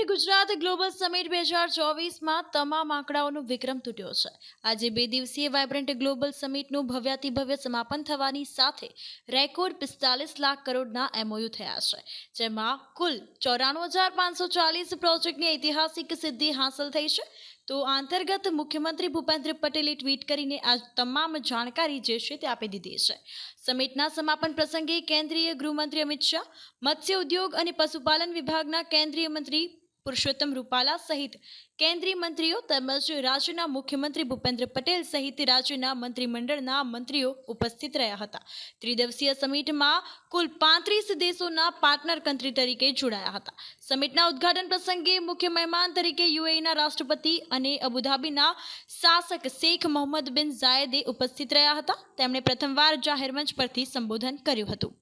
Gujarat global summit 2024માં તમામ આંકડાઓનો વિક્રમ તૂટ્યો છે। આજે 2 દિવસીય વાઇબ્રન્ટ ગ્લોબલ સમિટનું ભવ્યાતિભવ્ય સમાપન થવાની સાથે રેકોર્ડ 45 લાખ કરોડના એમઓયુ થયા છે, જેમાં કુલ 94,540 પ્રોજેક્ટની ઐતિહાસિક સિદ્ધિ હાંસલ થઈ છે। તો આ અંતર્ગત મુખ્યમંત્રી ભૂપેન્દ્ર પટેલે ટ્વીટ કરીને આ તમામ જાણકારી જે છે તે આપી દીધી છે। સમિટના સમાપન પ્રસંગે કેન્દ્રીય ગૃહમંત્રી અમિત શાહ, મત્સ્ય ઉદ્યોગ અને પશુપાલન વિભાગના કેન્દ્રીય મંત્રી પુરુષોત્તમ રૂપાલા સહિત કેન્દ્રીય મંત્રીઓ તેમજ રાજ્યના મુખ્યમંત્રી ભૂપેન્દ્ર પટેલ સહિત રાજ્યના મંત્રીમંડળના મંત્રીઓ ઉપસ્થિત રહ્યા હતા। ત્રિદિવસીય સમિટમાં કુલ 35 દેશોના પાર્ટનર કન્ટ્રી તરીકે જોડાયા હતા। સમિટના ઉદ્ઘાટન પ્રસંગે મુખ્ય મહેમાન તરીકે યુએઈના રાષ્ટ્રપતિ અને અબુધાબીના શાસક શેખ મોહમ્મદ બિન ઝાયદે ઉપસ્થિત રહ્યા હતા। તેમણે પ્રથમવાર જાહેર મંચ પરથી સંબોધન કર્યું હતું।